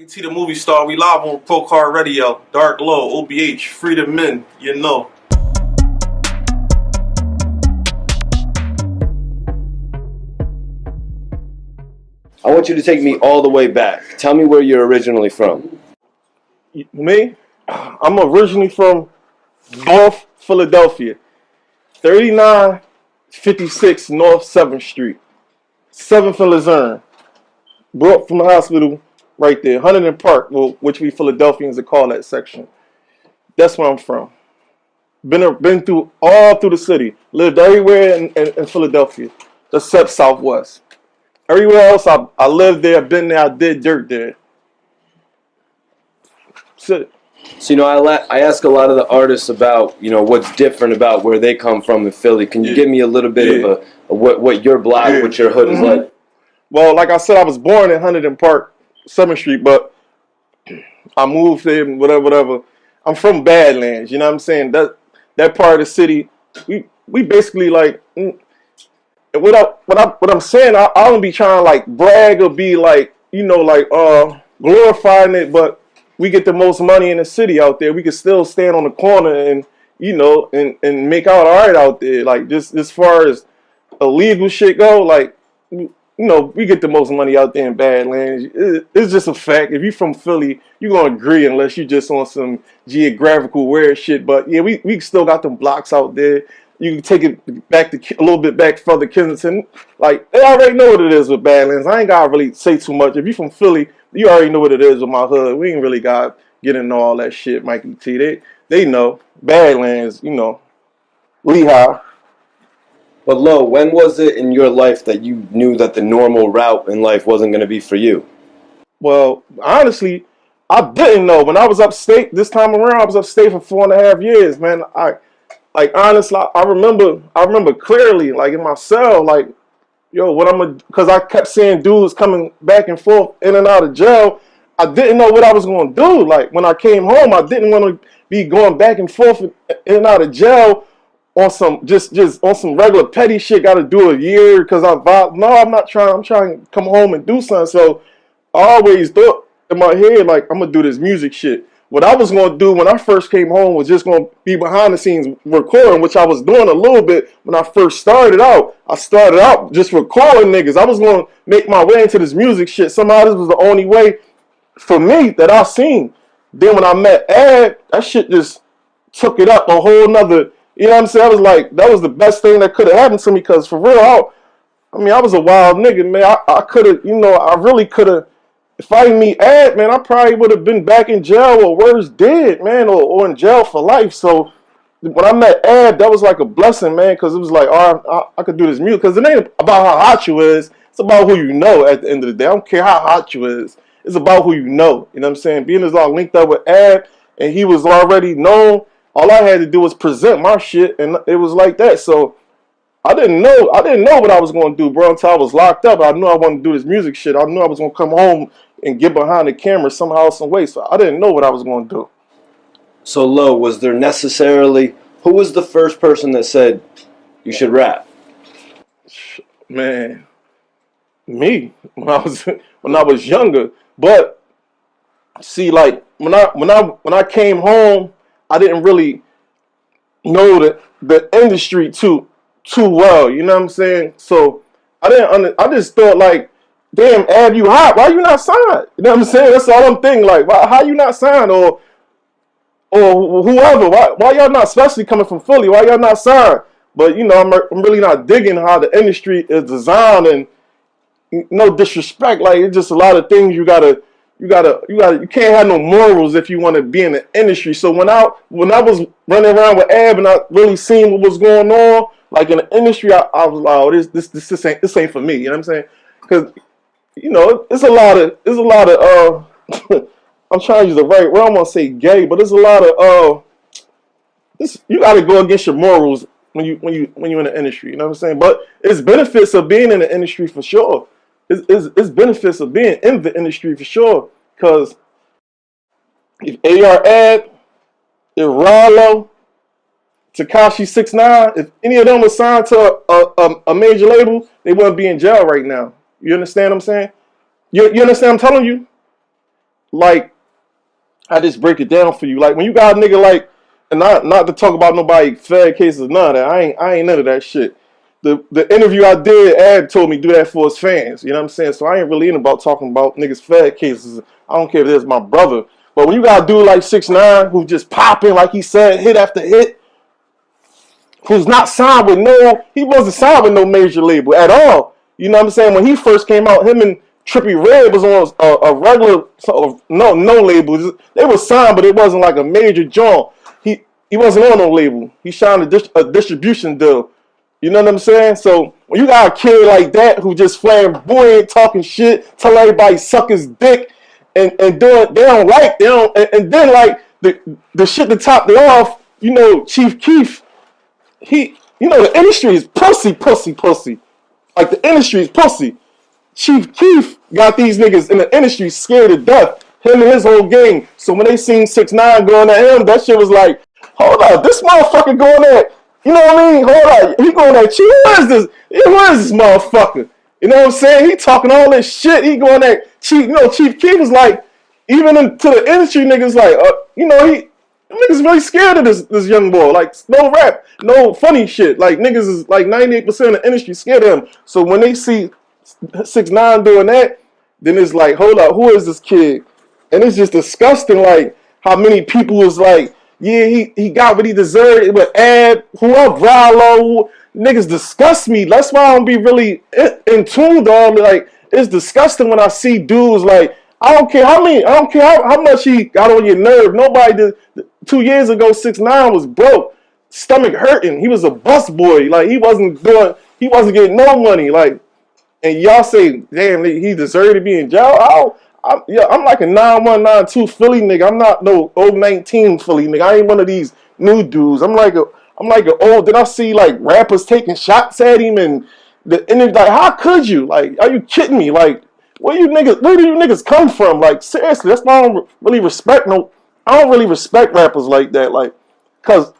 Mikey the movie star, we live on Pro Car Radio, Dark Low, OBH, Freedom Men, you know. I want you to take me all the way back. Tell me where you're originally from. Me? I'm originally from North Philadelphia, 3956 North 7th Street, 7th and Luzerne. Brought from the hospital right there, Huntington and Park, which we Philadelphians call that section. That's where I'm from. Been through all through the city. Lived everywhere in Philadelphia, except Southwest. Everywhere else, I lived there, been there, I did dirt there. That's it. So, I ask a lot of the artists about, what's different about where they come from in Philly. Can you give me a little bit of what your block, what your hood is like? Well, like I said, I was born in Huntington Park, 7th Street, but I moved there, whatever. I'm from Badlands, you know what I'm saying? That part of the city, we basically like, what I'm saying, I don't be trying to like brag or be like, glorifying it, but we get the most money in the city out there. We can still stand on the corner and, and make out all right out there. Like, just as far as illegal shit go, like, we get the most money out there in Badlands. It's just a fact. If you're from Philly, you're going to agree unless you just on some geographical weird shit. But, yeah, we still got them blocks out there. You can take it back to a little bit back further, Kensington. Like, they already know what it is with Badlands. I ain't got to really say too much. If you're from Philly, you already know what it is with my hood. We ain't really got to get into all that shit, Mikey T. They know. Badlands, Lehigh. But Lo, when was it in your life that you knew that the normal route in life wasn't going to be for you? Well, honestly, I didn't know. When I was upstate, this time around, I was upstate for 4.5 years, man. Honestly, I remember clearly, like, in my cell, like, because I kept seeing dudes coming back and forth in and out of jail. I didn't know what I was going to do. Like, when I came home, I didn't want to be going back and forth in and out of jail on some just on some regular petty shit. Got to do a year because I'm not trying. I'm trying to come home and do something. So I always thought in my head, like, I'm going to do this music shit. What I was going to do when I first came home was just going to be behind the scenes recording, which I was doing a little bit when I first started out. I started out just recording niggas. I was going to make my way into this music shit. Somehow this was the only way for me that I seen. Then when I met Ad, that shit just took it up a whole nother, you know what I'm saying? I was like, that was the best thing that could have happened to me because for real, I was a wild nigga, man. I could have, I really could have. If I didn't meet Ad, man, I probably would have been back in jail or worse dead, man, or in jail for life. So when I met Ad, that was like a blessing, man, because it was like, I could do this music. Because it ain't about how hot you is. It's about who you know at the end of the day. I don't care how hot you is. It's about who you know. You know what I'm saying? Being as all linked up with Ad, and he was already known, all I had to do was present my shit, and it was like that. So I didn't know what I was going to do, bro, until I was locked up. I knew I wanted to do this music shit. I knew I was going to come home and get behind the camera somehow, some way. So I didn't know what I was going to do. So, Lo, was there necessarily... Who was the first person that said you should rap? Man, me, when I was younger. But, see, like, when I came home, I didn't really know the industry too well. You know what I'm saying? So, I just thought, like, damn, Ab, you hot. Why you not signed? You know what I'm saying? That's all I'm thinking. Like, how you not signed? Or whoever. Why y'all not, especially coming from Philly, why y'all not signed? But, I'm really not digging how the industry is designed, and no disrespect. Like, it's just a lot of things you can't have no morals if you want to be in the industry. So when I was running around with Ab and I really seen what was going on, like in the industry, I was like, oh, this ain't for me. You know what I'm saying? Because it's a lot of I'm trying to use the right word. I don't want to say gay, but there's a lot of you got to go against your morals when you in the industry. You know what I'm saying? But it's benefits of being in the industry for sure. It's benefits of being in the industry for sure. Because if AR Ad, if Rollo, Tekashi 6ix9ine, if any of them was signed to a major label, they wouldn't be in jail right now. You understand what I'm saying? You understand what I'm telling you? like, I just break it down for you. Like when you got a nigga like, and not to talk about nobody Fed cases, none of that. I ain't none of that shit. The interview I did, Ab told me do that for his fans. You know what I'm saying? So I ain't really in about talking about niggas Fed cases. I don't care if it's my brother. But when you got a dude like 6ix9ine who just popping, like he said, hit after hit, who's not signed with he wasn't signed with no major label at all. You know what I'm saying? When he first came out, him and Trippie Redd was on a regular, no label. They were signed, but it wasn't like a major joint. He wasn't on no label. He signed a distribution deal. You know what I'm saying? So when you got a kid like that who just flamboyant, talking shit, tell everybody suck his dick, and doing and then like the shit to top it off, you know, Chief Keef, the industry is pussy. Like the industry is pussy. Chief Keef got these niggas in the industry scared to death. Him and his whole gang. So when they seen 6ix9ine going at him, that shit was like, hold up, this motherfucker going at, you know what I mean? Hold up, he going at Chief. Who is this? Who is this motherfucker? You know what I'm saying? He talking all this shit. He going at Chief. You know, Chief Keef was like, even to the industry niggas like, niggas really scared of this young boy. Like, no rap, no funny shit. Like, niggas is like 98% of the industry scared of him. So when they see 6ix9ine doing that, then it's like, hold up, who is this kid? And it's just disgusting, like, how many people was like, yeah, he got what he deserved, but Ab, whoever, Rallo, niggas disgust me. That's why I don't be really in tune, dog. Like, it's disgusting when I see dudes like, I don't care how much he got on your nerve. Nobody did. 2 years ago, 6ix9ine was broke, stomach hurting. He was a bus boy. Like, he wasn't getting no money. Like, and y'all say, damn, he deserved to be in jail. I'm like a 9192 Philly nigga. I'm not no old 19 Philly nigga. I ain't one of these new dudes. I'm like an old. Did I see like rappers taking shots at him and like, how could you? Like, are you kidding me? Like, where do you niggas come from? Like, seriously, that's why I don't really respect rappers like that. Like, cause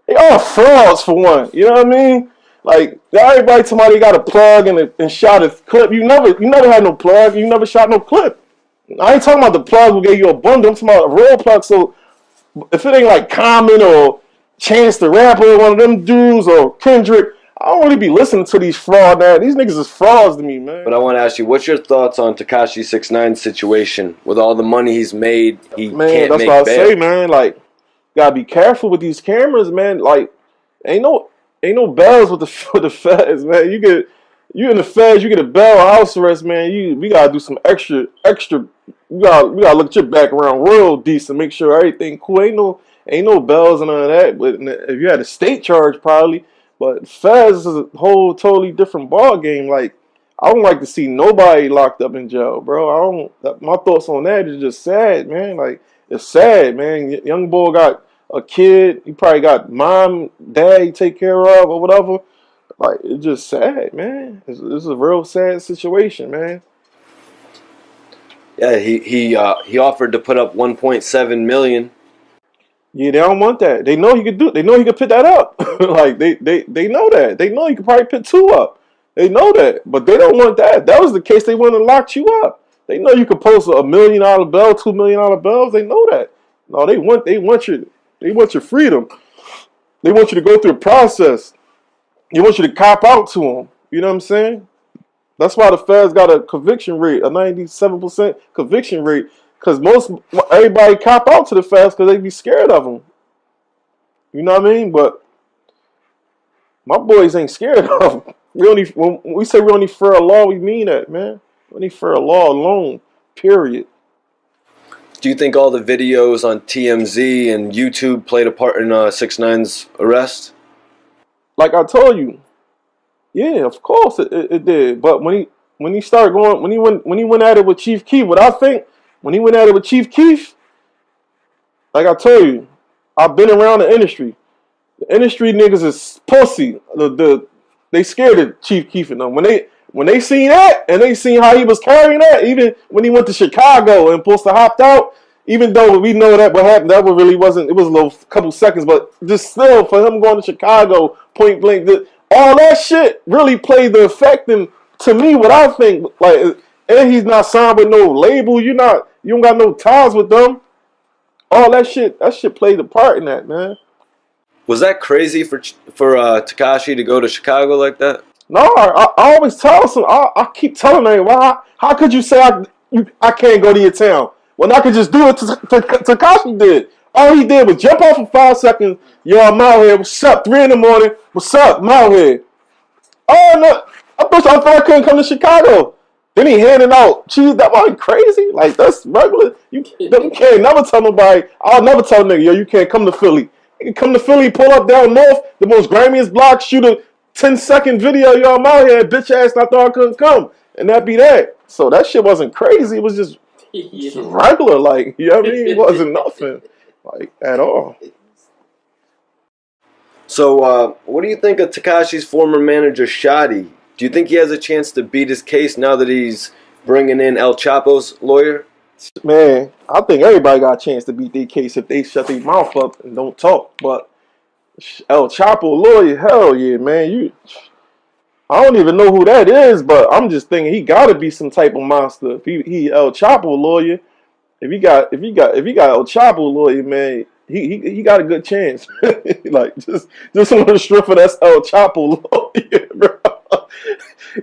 they all frauds for one. You know what I mean? Like, everybody somebody got a plug and shot a clip. You never had no plug. You never shot no clip. I ain't talking about the plug who gave you a bundle. I'm talking about a real plug. So if it ain't like Common or Chance the Rapper, one of them dudes, or Kendrick, I don't really be listening to these fraud, man. These niggas is frauds to me, man. But I want to ask you, what's your thoughts on Tekashi 6ix9ine's situation? With all the money he's made, he can't make bail. That's what I say, man. Like, gotta be careful with these cameras, man. Like, ain't no bells with the feds, man. You in the feds, you get a bail or house arrest, man. We gotta do some extra. We gotta look at your background real decent, make sure everything cool. Ain't no bells and none of that. But if you had a state charge, probably. But feds is a whole totally different ball game. Like, I don't like to see nobody locked up in jail, bro. My thoughts on that is just sad, man. Like, it's sad, man. Young boy got a kid. He probably got mom, dad he take care of or whatever. Like, it's just sad, man. It's a real sad situation, man. Yeah, he offered to put up 1.7 million. Yeah, they don't want that. They know he could do. They know he could put that up. Like, they know that. They know he could probably put 2 up. They know that, but they don't want that. That was the case. They wouldn't have locked you up. They know you could post $1 million bail, $2 million bills. They know that. No, they want your freedom. They want you to go through the process. They want you to cop out to them. You know what I'm saying? That's why the feds got a conviction rate, a 97% conviction rate, because everybody cop out to the feds because they be scared of them. You know what I mean? But my boys ain't scared of them. When we say we only fear a law, we mean that, man. We only fear a law alone, period. Do you think all the videos on TMZ and YouTube played a part in 6ix9ine's arrest? Like I told you, yeah, of course it did. But when he started going, when he went at it with Chief Keef, what I think, when he went at it with Chief Keef, like I told you, I've been around the industry. The industry niggas is pussy. They scared of Chief Keef and them. When they seen that and they seen how he was carrying that, even when he went to Chicago and supposed to hopped out, even though we know that what happened, that really wasn't, it was a little couple seconds, but just still for him going to Chicago, point blank, all that shit really played the effect. And to me, what I think, like, and he's not signed with no label. You're not You don't got no ties with them. All that shit played a part in that, man. Was that crazy for Tekashi to go to Chicago like that? No, I always tell some. I keep telling them, why? How could you say I can't go to your town when I could just do it? Tekashi did. All he did was jump off for 5 seconds. Yo, I'm out here. What's up? 3 in the morning. What's up? I'm out here. Oh no! I thought I couldn't come to Chicago. Then he handed out cheese. That wasn't crazy. Like, that's regular. You can't never tell nobody. I'll never tell a nigga, yo, you can't come to Philly. You can come to Philly, pull up down north, the most grimiest block, shoot a 10-second video. Yo, I'm out here, bitch ass. And I thought I couldn't come, and that be that. So that shit wasn't crazy. It was just regular. Like, you know what I mean? It wasn't nothing, like, at all. So, what do you think of Tekashi's former manager, Shotty? Do you think he has a chance to beat his case now that he's bringing in El Chapo's lawyer? Man, I think everybody got a chance to beat their case if they shut their mouth up and don't talk. But El Chapo lawyer, hell yeah, man. I don't even know who that is, but I'm just thinking he got to be some type of monster. If he El Chapo lawyer, if he got El Chapo lawyer, man, he got a good chance. Like just on the strip of that's El Chapo lawyer, bro.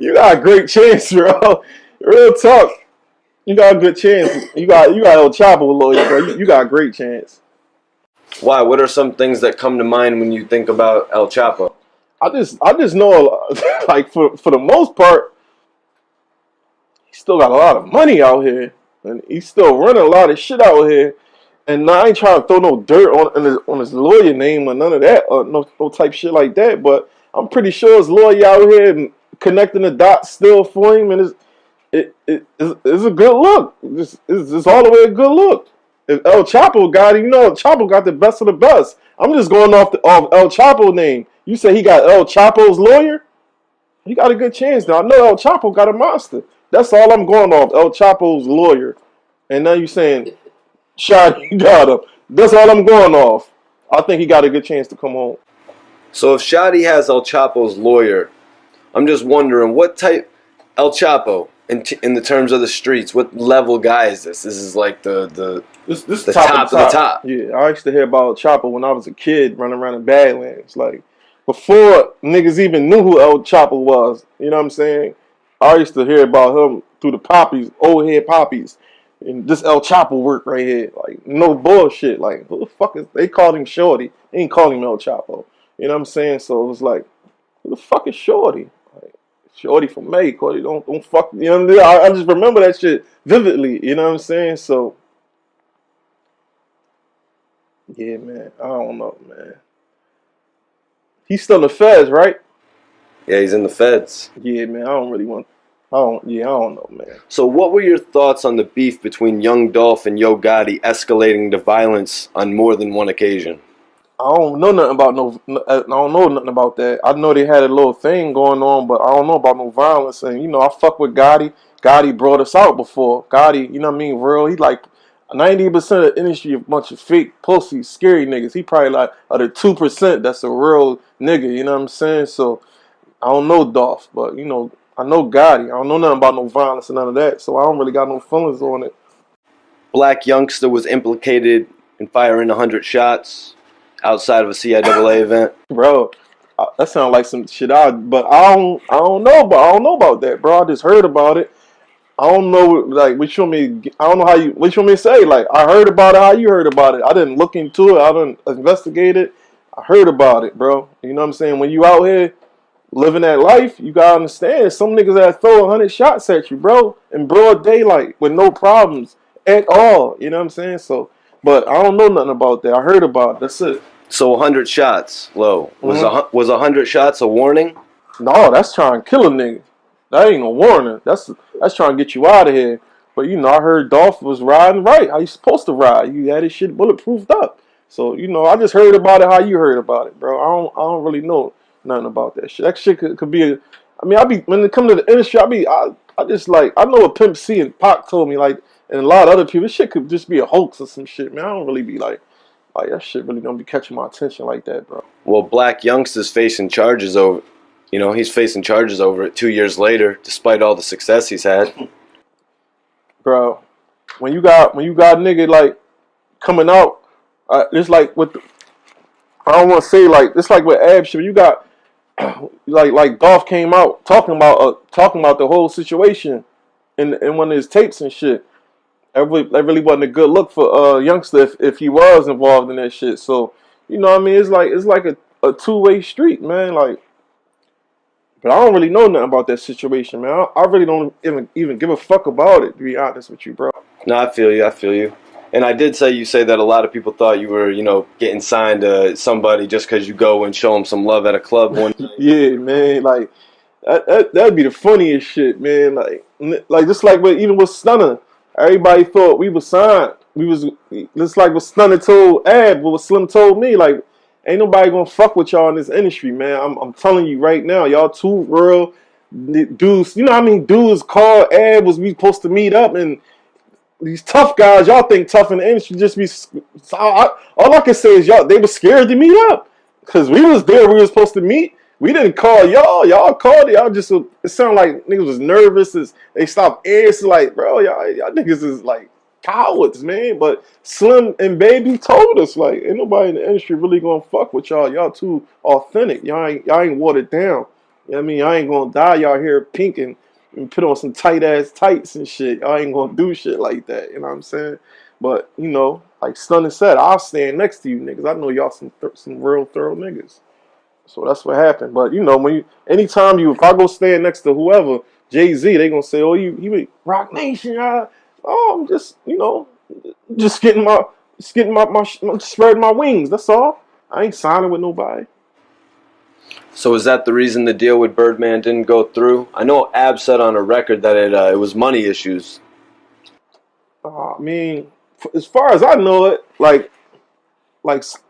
You got a great chance, bro. Real talk. You got a good chance. You got El Chapo lawyer, bro. You got a great chance. Why? What are some things that come to mind when you think about El Chapo? I just know, like for the most part, he still got a lot of money out here, and he's still running a lot of shit out here. And I ain't trying to throw no dirt on his lawyer name or none of that, or no type shit like that. But I'm pretty sure his lawyer out here and connecting the dots still for him, and it's a good look. It's all the way a good look. If El Chapo got it, El Chapo got the best of the best. I'm just going off El Chapo name. You say he got El Chapo's lawyer? He got a good chance now. I know El Chapo got a monster. That's all I'm going off. El Chapo's lawyer. And now you saying Shotty got him. That's all I'm going off. I think he got a good chance to come home. So if Shotty has El Chapo's lawyer, I'm just wondering what type El Chapo in the terms of the streets. What level guy is this? This is like the top of the top. Yeah, I used to hear about El Chapo when I was a kid running around in Badlands. Like before niggas even knew who El Chapo was. You know what I'm saying? I used to hear about him through the poppies, old head poppies. And this El Chapo work right here, like no bullshit. Like who the fuck is? They called him Shorty. They ain't calling him El Chapo. You know what I'm saying? So it was like, who the fuck is Shorty? Like Shorty from May. Cody, don't fuck. You know what I mean? I just remember that shit vividly. You know what I'm saying? So yeah, man. I don't know, man. He's still in the feds, right? Yeah, he's in the feds. Yeah, man. I don't know, man. So what were your thoughts on the beef between Young Dolph and Yo Gotti escalating to violence on more than one occasion? I don't know nothing about that. I know they had a little thing going on, but I don't know about no violence. And I fuck with Gotti. Gotti brought us out before. Gotti, you know what I mean? Real. He like 90% of the industry, a bunch of fake pussies, scary niggas. He probably like of the 2% that's a real nigga. You know what I'm saying? So I don't know Dolph, but I know Gotti. I don't know nothing about no violence and none of that. So I don't really got no feelings on it. Black youngster was implicated in firing 100 shots outside of a CIAA event. Bro, that sounds like some shit but I don't know about that, bro. I just heard about it. I don't know, like, what you want me? I don't know what you want me to say. Like, I heard about it. How you heard about it? I didn't look into it. I didn't investigate it. I heard about it, bro. You know what I'm saying? When you out here living that life, you gotta understand. Some niggas that throw 100 shots at you, bro, in broad daylight with no problems at all. You know what I'm saying? So, but I don't know nothing about that. I heard about it. That's it. So 100 shots, low. Was 100 shots a warning? No, that's trying to kill a nigga. That ain't no warning. That's trying to get you out of here. But I heard Dolph was riding right. How you supposed to ride? You had his shit bulletproofed up. So I just heard about it. How you heard about it, bro? I don't really know nothing about that shit. That shit could be. When it comes to the industry, I just like, I know what Pimp C and Pac told me, like, and a lot of other people. This shit could just be a hoax or some shit, man. I don't really be like that shit really don't be catching my attention like that, bro. Well, Black Youngster's facing charges over. He's facing charges over it 2 years later, despite all the success he's had. Bro, when you got a nigga like coming out, it's like with I don't want to say like it's like with Ab shit. You got like Dolph came out talking about the whole situation in one of his tapes and shit. That really wasn't a good look for youngster if he was involved in that shit. So you know what I mean, it's like a two-way street, man. Like, but I don't really know nothing about that situation, man. I really don't even give a fuck about it, to be honest with you, bro. No, I feel you. I feel you. And I did say that a lot of people thought you were, getting signed to somebody just because you go and show them some love at a club one night. Yeah, man. Like that'd be the funniest shit, man. Like just like even with Stunner, everybody thought we was signed. We was just like what Stunner told Ab, what Slim told me. Like, ain't nobody gonna fuck with y'all in this industry, man. I'm telling you right now, y'all two real dudes. You know how I mean? Dudes called Ab was we supposed to meet up and. These tough guys, y'all think tough in the industry just be. All I can say is they were scared to meet up because we was there. We were supposed to meet. We didn't call y'all. Y'all called it. Y'all just. It sounded like niggas was nervous as they stopped answering. Like, bro, y'all niggas is like cowards, man. But Slim and Baby told us like, ain't nobody in the industry really gonna fuck with y'all. Y'all too authentic. Y'all ain't watered down. You know what I mean? Y'all ain't gonna dye y'all hair pink and put on some tight ass tights and shit. I ain't gonna do shit like that. You know what I'm saying? But like Stunner said, I'll stand next to you niggas. I know y'all some real thorough niggas. So that's what happened. But anytime if I go stand next to whoever, Jay-Z, they gonna say, oh, you Rock Nation, oh, I'm just just getting my spreading my wings. That's all. I ain't signing with nobody. So is that the reason the deal with Birdman didn't go through? I know Ab said on a record that it was money issues. I mean, as far as I know it, like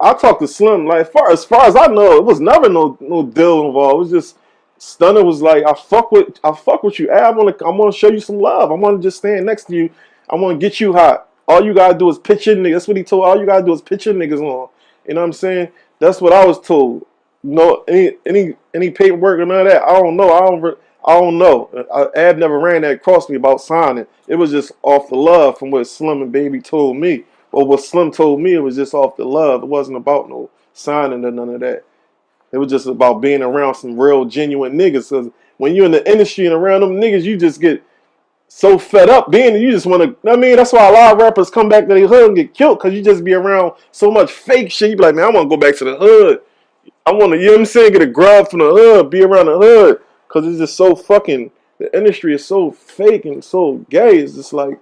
I talked to Slim. Like as far as I know, it was never no deal involved. It was just Stunner was like, I fuck with you. Ab, I want to show you some love. I want to just stand next to you. I want to get you hot. All you gotta do is pitch your niggas. That's what he told. All you gotta do is pitch your niggas on. You know what I'm saying? That's what I was told. No, any paperwork or none of that. I don't know. I don't know. Ab never ran that across me about signing. It was just off the love from what Slim and Baby told me. Or what Slim told me, it was just off the love. It wasn't about no signing or none of that. It was just about being around some real genuine niggas. Because when you're in the industry and around them niggas, you just get so fed up being, you just want to, I mean, that's why a lot of rappers come back to their hood and get killed. Because you just be around so much fake shit. You be like, man, I want to go back to the hood. I want to, you know what I'm saying, get a grub from the hood, be around the hood. Because it's just so fucking, the industry is so fake and so gay. It's just like,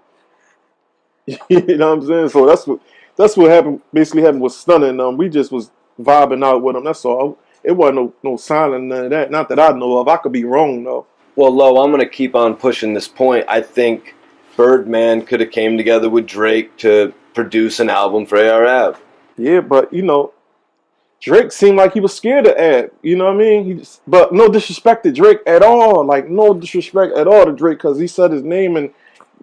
you know what I'm saying? So that's what basically happened with Stunner and we just was vibing out with them. That's all. It wasn't no signing, none of that. Not that I know of. I could be wrong though. Well, Lo, I'm gonna keep on pushing this point. I think Birdman could have came together with Drake to produce an album for AR-Ab. Yeah, but Drake seemed like he was scared of Ab. You know what I mean? But no disrespect to Drake at all. Like no disrespect at all to Drake because he said his name and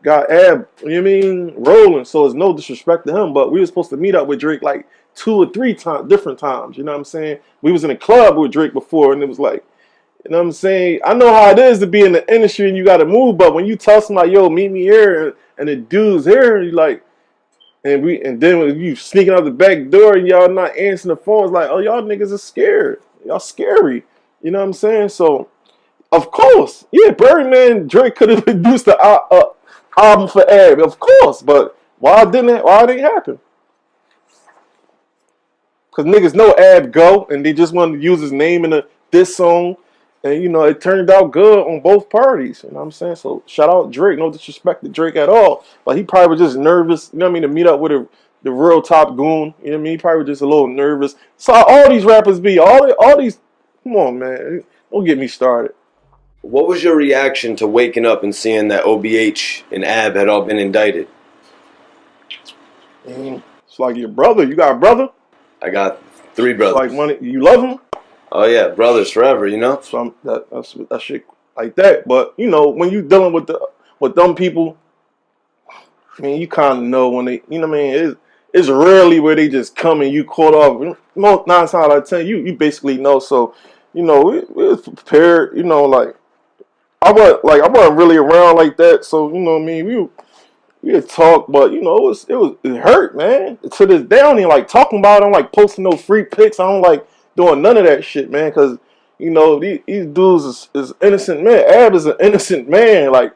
got Ab, you know what I mean, rolling. So it's no disrespect to him. But we were supposed to meet up with Drake like 2 or 3 different times. You know what I'm saying? We was in a club with Drake before, and it was like, you know what I'm saying? I know how it is to be in the industry and you got to move. But when you tell somebody, yo, meet me here, and the dude's here, you like, and then when you sneaking out the back door and y'all not answering the phone, it's like, oh, y'all niggas are scared. Y'all scary. You know what I'm saying? So, of course, yeah, Birdman, Drake could have produced the album for Ab, of course, but why didn't it happen? Because niggas know Ab go, and they just wanted to use his name in this song, and it turned out good on both parties. You know what I'm saying? So shout out Drake, no disrespect to Drake at all, but he probably was just nervous. You know what I mean? To meet up with the real top goon. You know what I mean? He probably was just a little nervous. So all these rappers be all these. Come on, man, don't get me started. What was your reaction to waking up and seeing that OBH and Ab had all been indicted? It's like your brother. You got a brother? I got 3 brothers. Like money. You love him? Oh yeah, brothers forever. So that's shit like that. But when you dealing with them people, I mean, you kind of know when they, you know what I mean. It's rarely where they just come and you caught off. 9 times out of 10, you basically know. So we was prepared. Like I wasn't really around like that. So what I mean, we had talked, but you know, it hurt, man. To this day, I don't even like talking about it. I don't like posting no free pics. I don't like doing none of that shit, man, because you know these dudes is innocent man. Ab is an innocent man, like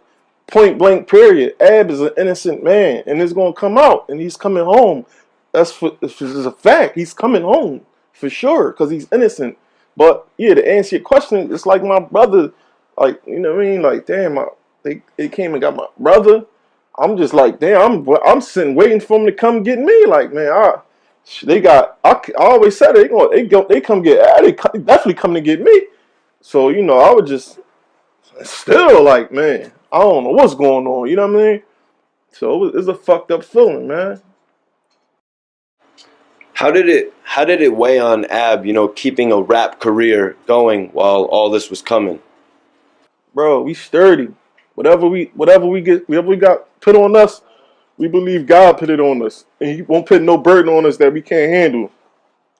point blank. Period. Ab is an innocent man, and it's gonna come out, and he's coming home. It's a fact. He's coming home for sure because he's innocent. But yeah, to answer your question, it's like my brother, like you know what I mean. Like damn, they came and got my brother. I'm just like, damn, I'm sitting waiting for them to come get me. Like, man, I always said they come get, they definitely come to get me. So, you know, I would just still like, man, I don't know what's going on. You know what I mean? So it's a fucked up feeling, man. How did it weigh on Ab, you know, keeping a rap career going while all this was coming? Bro, we sturdy. Whatever we got put on us, we believe God put it on us. And he won't put no burden on us that we can't handle.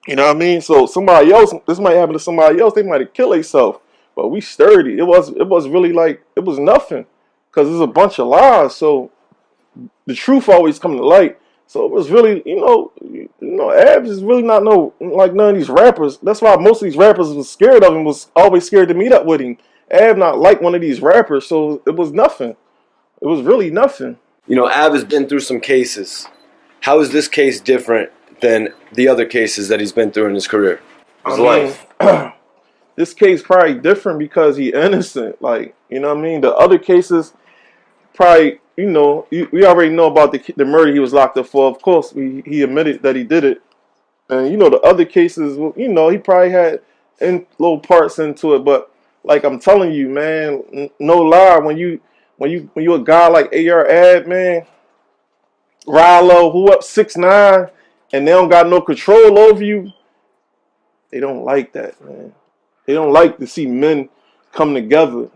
You know what I mean? So somebody else, this might happen to somebody else, they might have killed themselves. But we sturdy. It was really like, it was nothing. Because there's a bunch of lies. So the truth always come to light. So it was really, Abs is really not like none of these rappers. That's why most of these rappers was scared of him, was always scared to meet up with him. Ab not like one of these rappers, so it was nothing. It was really nothing. You know, Ab has been through some cases. How is this case different than the other cases that he's been through in his career? His life. This case probably different because he innocent. Like, you know what I mean? The other cases probably, you know, we already know about the murder he was locked up for. Of course, he admitted that he did it. And, you know, the other cases, you know, he probably had little parts into it. But, like I'm telling you, man, no lie, when you a guy like AR Ad, man, Rilo, who up 6'9", and they don't got no control over you, they don't like that, man. They don't like to see men come together.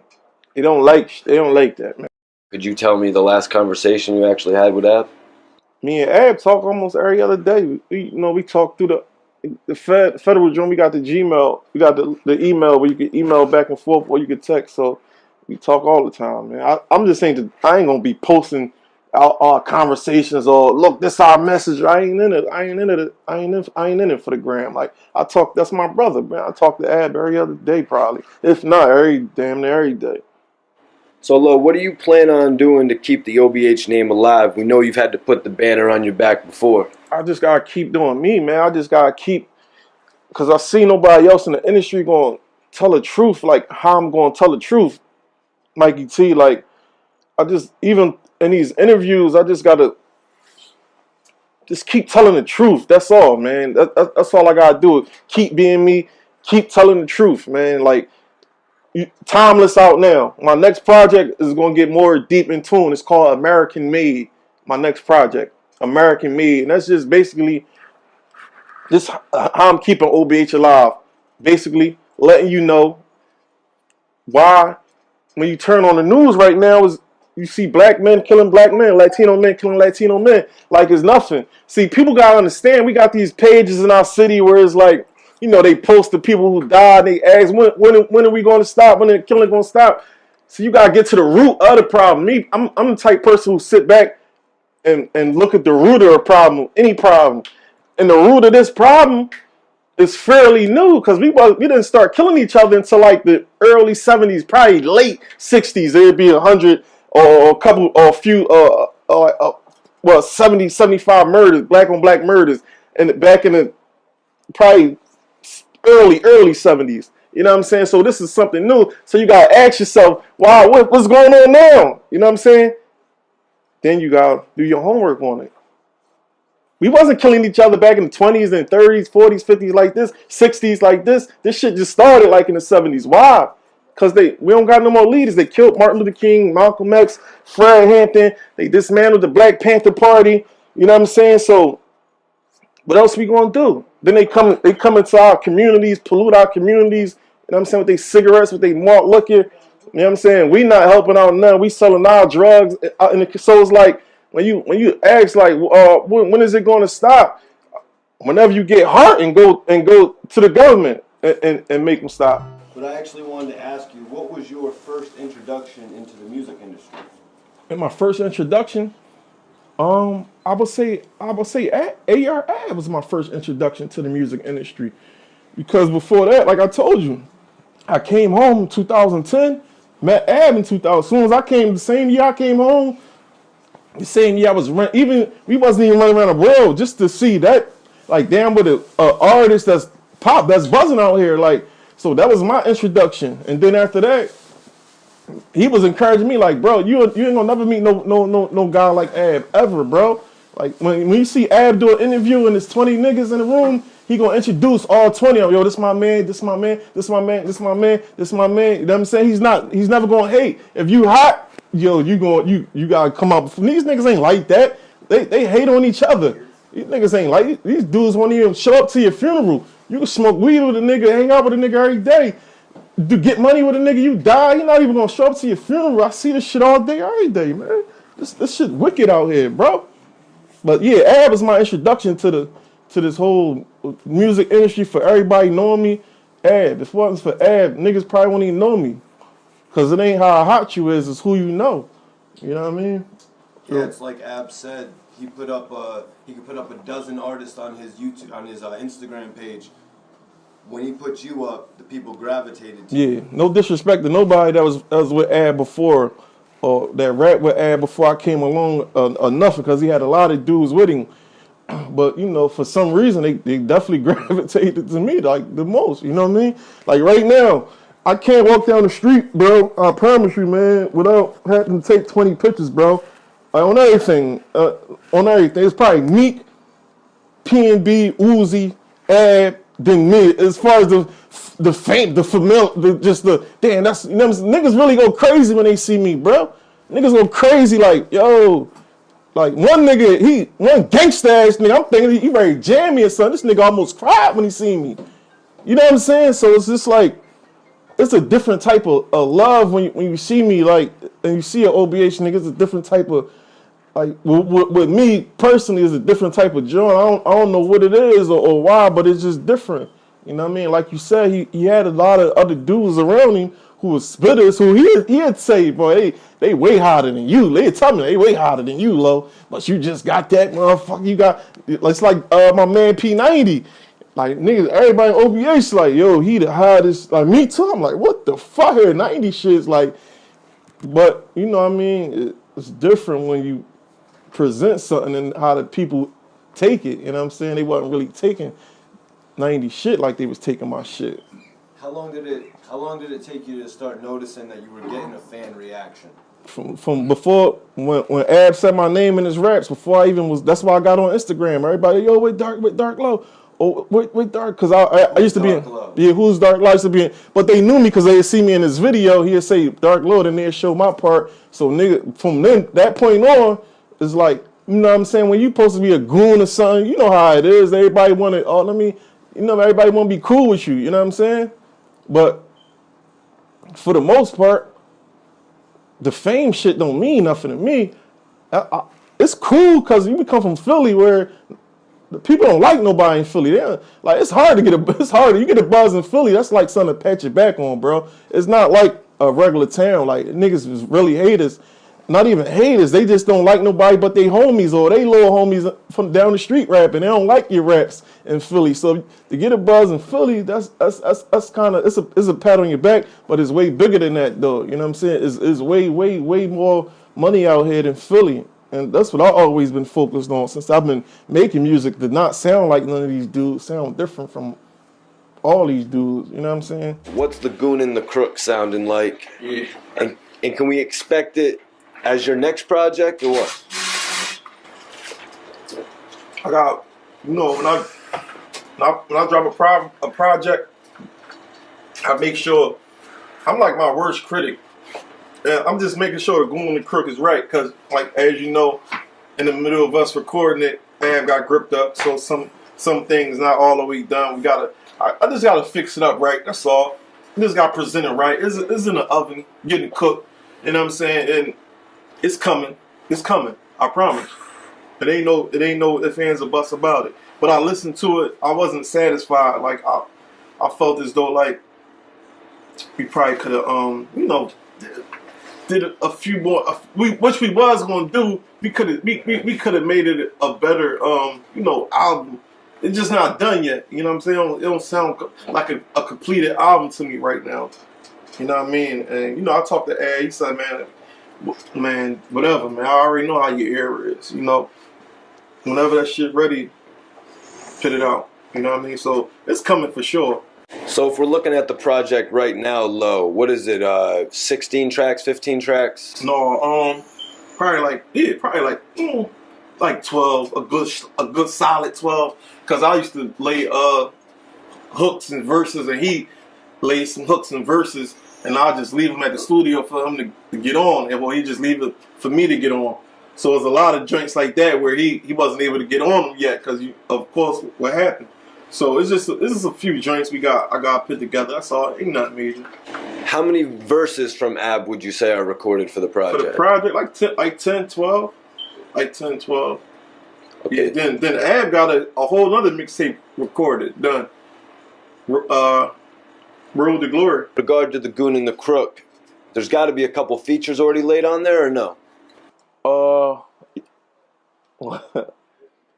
They don't like that, man. Could you tell me the last conversation you actually had with Ab? Me and Ab talk almost every other day. We talk through the federal joint. We got the Gmail. We got the email where you can email back and forth or you can text. So we talk all the time, man. I'm just saying that I ain't gonna be posting our conversations or look, this our message. I ain't in it. I ain't in it for the gram. Like I talk. That's my brother, man. I talk to Ab every other day, probably. If not, damn near every day. So, Lo, what do you plan on doing to keep the OBH name alive? We know you've had to put the banner on your back before. I just gotta keep doing me, man. I just gotta keep, because I see nobody else in the industry gonna tell the truth like how I'm gonna tell the truth, Mikey T. Like, I just, even in these interviews, I just gotta just keep telling the truth. That's all, man. That's all I gotta do. Keep being me. Keep telling the truth, man. Like, Timeless out now. My next project is gonna get more deep in tune. It's called American Made. My next project, American Made, and that's just basically just how I'm keeping OBH alive. Basically, letting you know why when you turn on the news right now is you see black men killing black men, Latino men killing Latino men like it's nothing. See, people gotta understand we got these pages in our city where it's like, you know, they post the people who died. They ask when are we going to stop? When the killing going to stop? So you gotta get to the root of the problem. I'm the type person who sit back and look at the root of a problem, any problem, and the root of this problem is fairly new because we didn't start killing each other until like the early 70s, probably late 60s. There'd be 100 or a couple or a few 70, 75 murders, black on black murders, and back in the probably early 70s. You know what I'm saying? So this is something new. So you gotta ask yourself, wow, what's going on now? You know what I'm saying? Then you gotta do your homework on it. We wasn't killing each other back in the 20s and 30s, 40s, 50s like this, 60s like this. This shit just started like in the 70s. Why? Because we don't got no more leaders. They killed Martin Luther King, Malcolm X, Fred Hampton. They dismantled the Black Panther Party. You know what I'm saying? So what else we gonna do? Then they come into our communities, pollute our communities. You know what I'm saying? With their cigarettes, with their malt liquor. You know what I'm saying? We not helping out none. We selling our drugs. So it's like when you ask like, when is it going to stop? Whenever you get hurt and go to the government and make them stop. But I actually wanted to ask you, what was your first introduction into the music industry? In my first introduction, I would say AR Ab was my first introduction to the music industry, because before that, like I told you, I came home in 2010, met Ab in 2000. As soon as I came, the same year I came home, the same year I was we wasn't even running around the world just to see that, like, damn, with an artist that's pop, that's buzzing out here, like. So that was my introduction, and then after that, he was encouraging me, like, bro, you ain't gonna never meet no guy like Ab ever, bro. Like, when you see Ab do an interview and there's 20 niggas in the room, he gonna introduce all 20 of them. Yo, this my man, this my man, this my man, this my man, this my man. You know what I'm saying? He's never gonna hate. If you hot, yo, you gotta come out. These niggas ain't like that. They hate on each other. These niggas ain't like, these dudes won't even show up to your funeral. You can smoke weed with a nigga, hang out with a nigga every day. To get money with a nigga, you die, you're not even gonna show up to your funeral. I see this shit all day, every day, man. This shit wicked out here, bro. But yeah, Ab was my introduction to this whole music industry, for everybody knowing me. Ab. If it wasn't for Ab, niggas probably wouldn't even know me. Cause it ain't how hot you is, it's who you know. You know what I mean? Yeah, it's like Ab said. He could put up a dozen artists on his Instagram page. When he put you up, the people gravitated to you. Yeah, no disrespect to nobody that was with Ab before, or that rap with Ab before I came along, enough, because he had a lot of dudes with him. But, you know, for some reason, they definitely gravitated to me, like, the most. You know what I mean? Like, right now, I can't walk down the street, bro, I promise you, man, without having to take 20 pictures, bro. On everything. It's probably Meek, P&B, Uzi, Ab, then me. As far as the fame, the familiar, damn, that's, you know, niggas really go crazy when they see me, bro. Niggas go crazy, like, yo, like, one gangsta ass nigga, I'm thinking he ready to jam me or something. This nigga almost cried when he seen me. You know what I'm saying? So it's just like, it's a different type of love when you see me, like, and you see an OBH nigga. It's a different type of, like, with me personally, it's a different type of joy. I don't know what it is or why, but it's just different. You know what I mean? Like you said, he had a lot of other dudes around him who was spitters, who he'd say, boy, they way harder than you. They'd tell me they way harder than you, Lo. But you just got that, motherfucker. You got, it's like my man P90. Like, niggas, everybody in OBH like, yo, he the hottest. Like, me too. I'm like, what the fuck? Here 90 shit's like, but you know what I mean? It's different when you present something and how the people take it. You know what I'm saying? They wasn't really taking 90 shit like they was taking my shit. How long did it take you to start noticing that you were getting a fan reaction? From before, when Ab said my name in his raps, before I even was, that's why I got on Instagram. Everybody, yo, with Dark Low. Oh, with Dark, because I used to be in, yeah, who's Dark Low? I used to be in, but they knew me because they see me in this video. He'd say Dark Low, then they'd show my part. So nigga, from then, that point on, it's like, you know what I'm saying? When you supposed to be a goon or something, you know how it is. Everybody want to, everybody want to be cool with you. You know what I'm saying? But for the most part, the fame shit don't mean nothing to me. It's cool because you come from Philly where the people don't like nobody in Philly. Like, it's hard to get you get a buzz in Philly. That's like something to pat your back on, bro. It's not like a regular town. Like, niggas is really haters. Not even haters. They just don't like nobody but they homies or they little homies from down the street rapping. They don't like your raps in Philly. So to get a buzz in Philly, that's kind of, it's a pat on your back, but it's way bigger than that though. You know what I'm saying? It's way more money out here than Philly. And that's what I've always been focused on since I've been making music, to not sound like none of these dudes, sound different from all these dudes. You know what I'm saying? What's the Goon and the Crook sounding like? Yeah. And can we expect it as your next project or what? I got, when I drop a project, I make sure, I'm like my worst critic. And I'm just making sure the Goon and the Crook is right, because, like, as you know, in the middle of us recording it, Bam got gripped up, so some things not all the way done. I just gotta fix it up right. That's all. I just gotta present it right. It's in the oven, getting cooked. You know what I'm saying? And it's coming. It's coming. I promise. It ain't no ifs, ands, or buts about it. But I listened to it. I wasn't satisfied. Like, I felt as though, like, we probably could have, did a few more, which we was gonna do. We could have made it a better album. It's just not done yet. You know what I'm saying? It don't sound like a completed album to me right now. You know what I mean? And I talked to Ad. He said, man, whatever, man. I already know how your era is. Whenever that shit ready, put it out. You know what I mean? So it's coming for sure. So if we're looking at the project right now, Low, what is it? 16 tracks, 15 tracks? No, probably like 12, a good solid 12. Cause I used to lay hooks and verses, and he laid some hooks and verses, and I'll just leave him at the studio for him to get on, and he just leave it for me to get on. So there's a lot of joints like that where he wasn't able to get on them yet, cause of course what happened. So this is a few joints I got put together. That's all. Ain't nothing major. How many verses from Ab would you say are recorded for the project? For the project, like 10, 12. Like 10, 12. Okay. Yeah, then Ab got a whole other mixtape recorded, done. Road to Glory. With regard to the Goon and the Crook, there's got to be a couple features already laid on there, or no?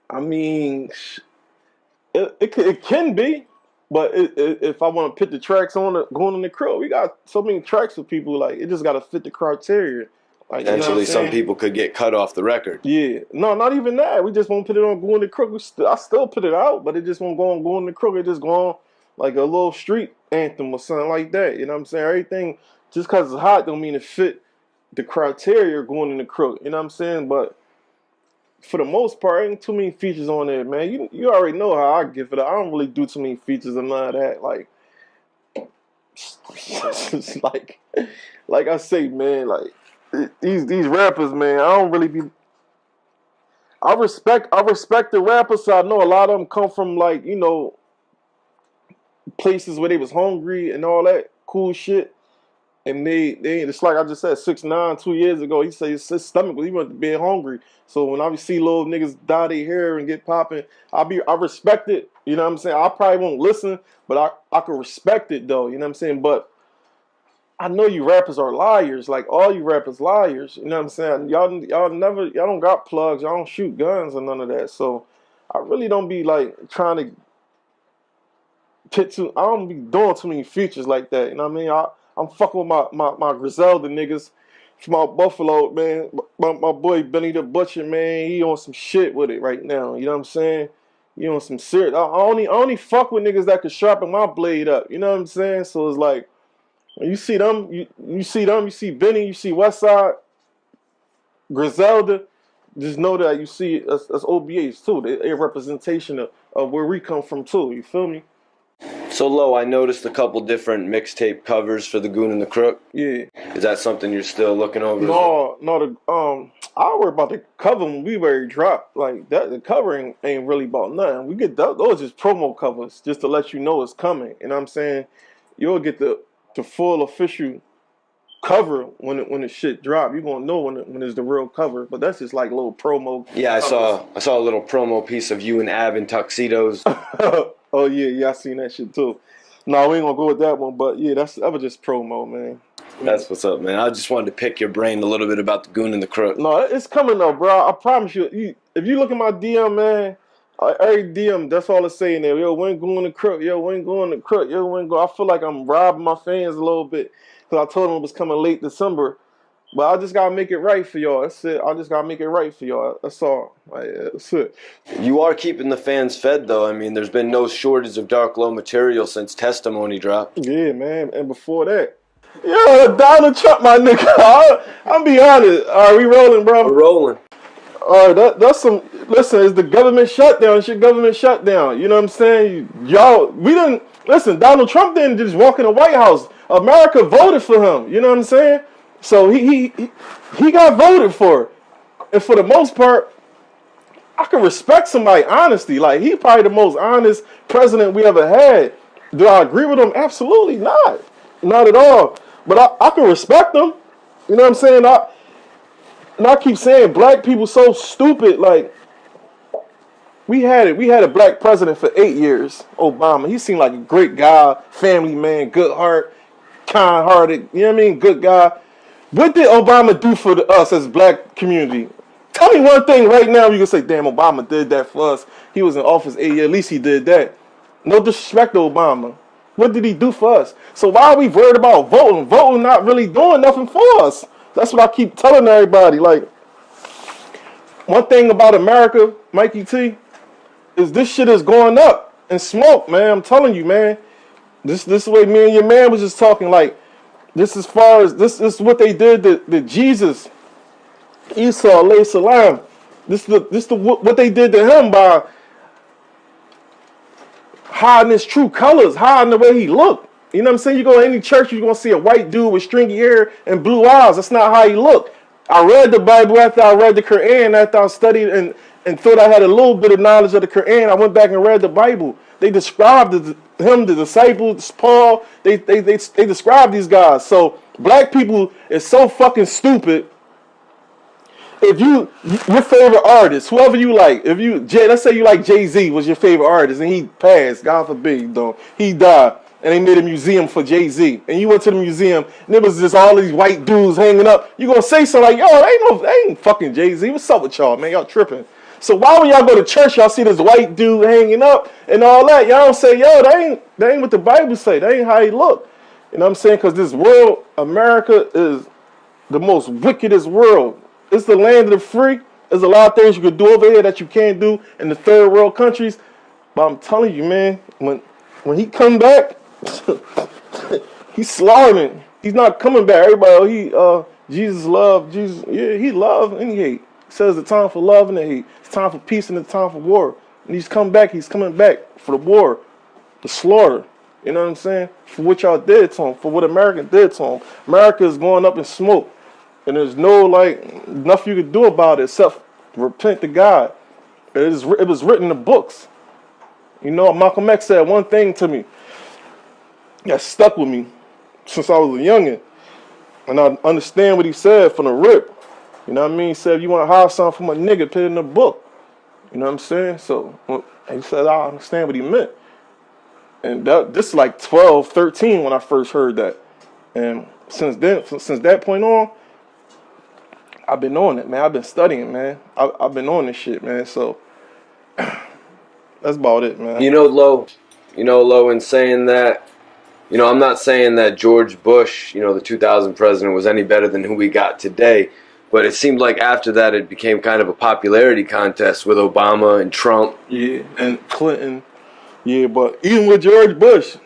I mean, it can be, but if I want to put the tracks on Going in the Crook, we got so many tracks for people. Like, it just got to fit the criteria. Like, Potentially, some people could get cut off the record. Yeah, no, not even that. We just won't put it on Goon the Crook. I still put it out, but it just won't go on Goon the Crook. It just go on like a little street anthem or something like that. You know what I'm saying? Everything, just because it's hot don't mean it fit the criteria going in the Crook. You know what I'm saying? But for the most part, ain't too many features on there, man. You already know how I get for that. I don't really do too many features and none of that. Like, like I say, man, like, these rappers, man, I don't really be. I respect the rappers. So I know a lot of them come from, like, places where they was hungry and all that cool shit. And they it's like I just said, 6ix9ine 2 years ago. He said his stomach was, he went to bed hungry. So when I see little niggas dye their hair and get popping, I respect it. You know what I'm saying? I probably won't listen, but I can respect it though. You know what I'm saying? But I know you rappers are liars. Like, all you rappers liars. You know what I'm saying? Y'all don't got plugs. Y'all don't shoot guns or none of that. So I really don't be like trying to I don't be doing too many features like that. You know what I mean? I'm fucking with my Griselda niggas from out Buffalo, man. My boy Benny the Butcher, man, he on some shit with it right now. You know what I'm saying? He on some serious. I only fuck with niggas that could sharpen my blade up. You know what I'm saying? So it's like, when you see them, you see Benny, you see Westside, Griselda, just know that you see us OBH too. They're a representation of where we come from too. You feel me? So, Low, I noticed a couple different mixtape covers for the Goon and the Crook. Yeah. Is that something you're still looking over? No. I worry about the cover when we already dropped. Like that, the covering ain't really about nothing. We get those just promo covers just to let you know it's coming. You know what I'm saying? You'll get the full official cover when the shit drop. You're gonna know when it's the real cover. But that's just like a little promo. Yeah, I saw a little promo piece of you and Ab in tuxedos. Oh yeah, I seen that shit too. No, we ain't gonna go with that one, but yeah, that was just promo, man. That's what's up, man. I just wanted to pick your brain a little bit about the Goon and the Crook. No, it's coming though, bro. I promise you. If you look at my DM, man, every DM, that's all it's saying there. Yo, when Goon the Crook? Yo, when Goon the Crook? Yo, when go? I feel like I'm robbing my fans a little bit because I told them it was coming late December. But I just gotta make it right for y'all. That's it. I just gotta make it right for y'all. That's all. That's it. You are keeping the fans fed, though. I mean, there's been no shortage of Dark Low material since Testimony dropped. Yeah, man. And before that, yo, Donald Trump, my nigga. I'm be honest. All right, we rolling, bro. We're rolling. All right, that's some. Listen, it's the government shutdown. It's your government shutdown. You know what I'm saying? Y'all, we didn't listen. Donald Trump didn't just walk in the White House. America voted for him. You know what I'm saying? So he got voted for, and for the most part, I can respect somebody's honesty. Like, he probably the most honest president we ever had. Do I agree with him? Absolutely not, not at all. But I can respect him. You know what I'm saying? And I keep saying black people so stupid. Like, we had a black president for 8 years, Obama. He seemed like a great guy, family man, good heart, kind-hearted. You know what I mean? Good guy. What did Obama do for us as black community? Tell me one thing right now you can say, damn, Obama did that for us. He was in office 8 years, at least he did that. No disrespect to Obama. What did he do for us? So why are we worried about voting? Voting not really doing nothing for us. That's what I keep telling everybody. Like, one thing about America, Mikey T, is this shit is going up in smoke, man. I'm telling you, man. This way me and your man was just talking, like, this as far as this is what they did to Jesus, Esau alayhi salam. This what they did to him by hiding his true colors, hiding the way he looked. You know what I'm saying? You go to any church, you're gonna see a white dude with stringy hair and blue eyes. That's not how he looked. I read the Bible after I read the Quran, after I studied and thought I had a little bit of knowledge of the Quran. I went back and read the Bible. They described him, the disciples, Paul. They described these guys. So black people is so fucking stupid. If your favorite artist, whoever you like, let's say you like Jay-Z was your favorite artist and he passed, God forbid, though, he died, and they made a museum for Jay-Z, and you went to the museum and it was just all these white dudes hanging up, you gonna say something like, yo, they ain't fucking Jay-Z, what's up with y'all, man, y'all tripping. So why when y'all go to church, y'all see this white dude hanging up and all that, y'all don't say, yo, that ain't what the Bible say, that ain't how he look. You know what I'm saying? Because this world, America, is the most wickedest world. It's the land of the free. There's a lot of things you can do over here that you can't do in the third world countries. But I'm telling you, man, when he come back, he's slaughtering. He's not coming back. Everybody, Jesus love, Jesus, yeah, he love and he hate. He says the time for love and the hate. It's time for peace and the time for war. And he's coming back for the war, the slaughter. You know what I'm saying? For what y'all did to him, for what America did to him. America is going up in smoke. And there's nothing you can do about it except repent to God. It was written in the books. You know, Malcolm X said one thing to me that stuck with me since I was a youngin'. And I understand what he said from the rip. You know what I mean? He said, if you want to hide something from a nigga, put it in the book. You know what I'm saying? So he said, I understand what he meant. And this is like 12, 13 when I first heard that. And since that point on, I've been on it, man. I've been studying, man. I've been on this shit, man. So that's about it, man. You know, Lo, in saying that, I'm not saying that George Bush, the 2000 president, was any better than who we got today. But it seemed like after that it became kind of a popularity contest with Obama and Trump. Yeah, and Clinton. Yeah, but even with George Bush,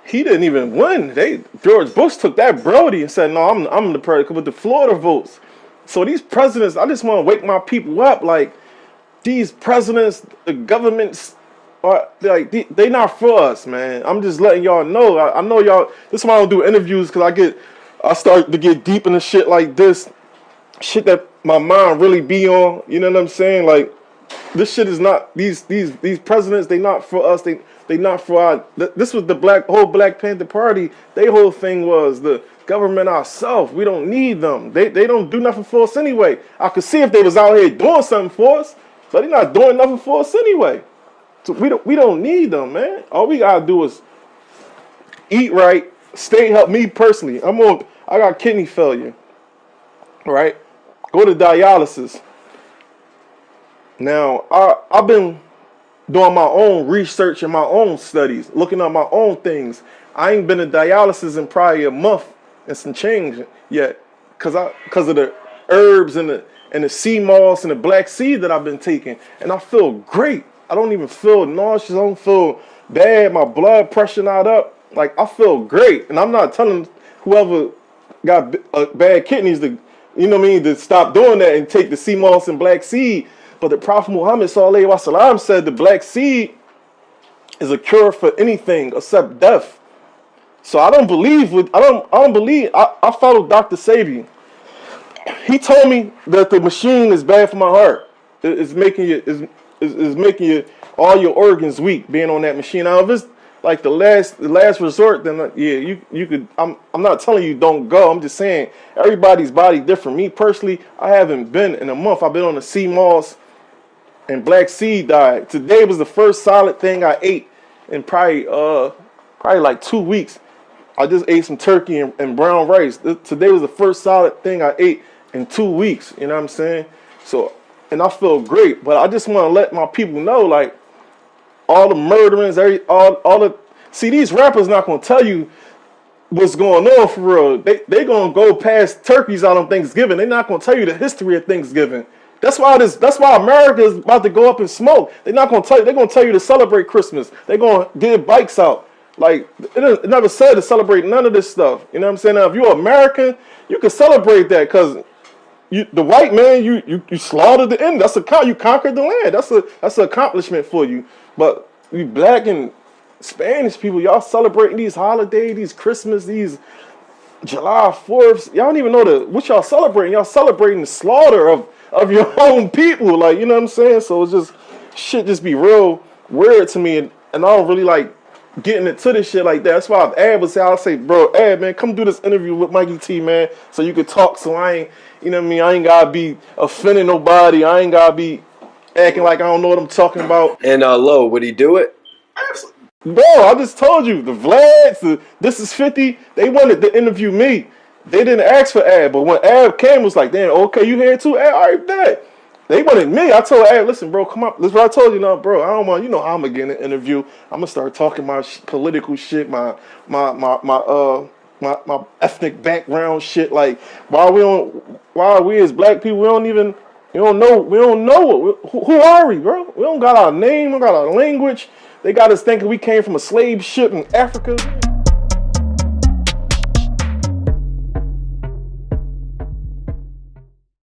he didn't even win. George Bush took that Brody and said, no, I'm the president with the Florida votes. So these presidents, I just want to wake my people up. Like, these presidents, the governments, are like they not for us, man. I'm just letting y'all know. I know y'all. This is why I don't do interviews, because I start to get deep into shit like this, shit that my mind really be on. You know what I'm saying? Like, this shit is not these presidents. They not for us. They not for our. This was the whole Black Panther Party. Their whole thing was the government ourselves. We don't need them. They don't do nothing for us anyway. I could see if they was out here doing something for us, but they're not doing nothing for us anyway. So we don't need them, man. All we gotta do is eat right, help me personally. I got kidney failure, right? Go to dialysis. Now I've been doing my own research and my own studies, looking at my own things. I ain't been to dialysis in probably a month and some change yet, because of the herbs and the sea moss and the black seed that I've been taking, and I feel great. I don't even feel nauseous. I don't feel bad. My blood pressure not up. Like, I feel great, and I'm not telling whoever got bad kidneys to, to stop doing that and take the sea moss and black seed. But the Prophet Muhammad sallallahu alaihi wasallam said the black seed is a cure for anything except death. So I don't believe I follow Dr. Sabi. He told me that the machine is bad for my heart. It's making you all your organs weak being on that machine. Now if it's like the last resort, then yeah, you could. I'm not telling you don't go. I'm just saying everybody's body different. Me personally, I haven't been in a month. I've been on the sea moss and black seed diet. Today was the first solid thing I ate in probably like 2 weeks. I just ate some turkey and brown rice. Today was the first solid thing I ate in 2 weeks. You know what I'm saying? So, and I feel great. But I just want to let my people know, like, all the murderings, all the. See, these rappers not gonna tell you what's going on for real. They gonna go past turkeys out on Thanksgiving. They're not gonna tell you the history of Thanksgiving. That's why America is about to go up in smoke. They're not gonna tell you. They're gonna tell you to celebrate Christmas. They're gonna get bikes out. Like, it never said to celebrate none of this stuff. You know what I'm saying? Now, if you're American, you can celebrate that because the white man, you slaughtered the enemy. You conquered the land. That's an accomplishment for you. But we black and Spanish people, y'all celebrating these holidays, these Christmas, these July 4th. Y'all don't even know what y'all celebrating. Y'all celebrating the slaughter of your own people. Like, you know what I'm saying? So it's just, shit just be real weird to me. And I don't really like getting into this shit like that. That's why if Ab was here, I'll say, bro, Ab, man, come do this interview with Mikey T, man, so you could talk. So I ain't, you know what I mean? I ain't gotta be offending nobody. I ain't gotta be acting like I don't know what I'm talking about. And Lo, would he do it? Bro, I just told you, the Vlads, This Is 50, they wanted to interview me. They didn't ask for Ab, but when Ab came, it was like, damn, okay, you here too? Ab, all right, bet. They wanted me. I told Ab, listen, bro, come up. That's what I told you, now, bro. I don't want, you know how I'm gonna get in an interview. I'm gonna start talking my political shit, my ethnic background shit. Like, why we as black people, we don't know who are we, bro? We don't got our name, we don't got our language. They got us thinking we came from a slave ship in Africa.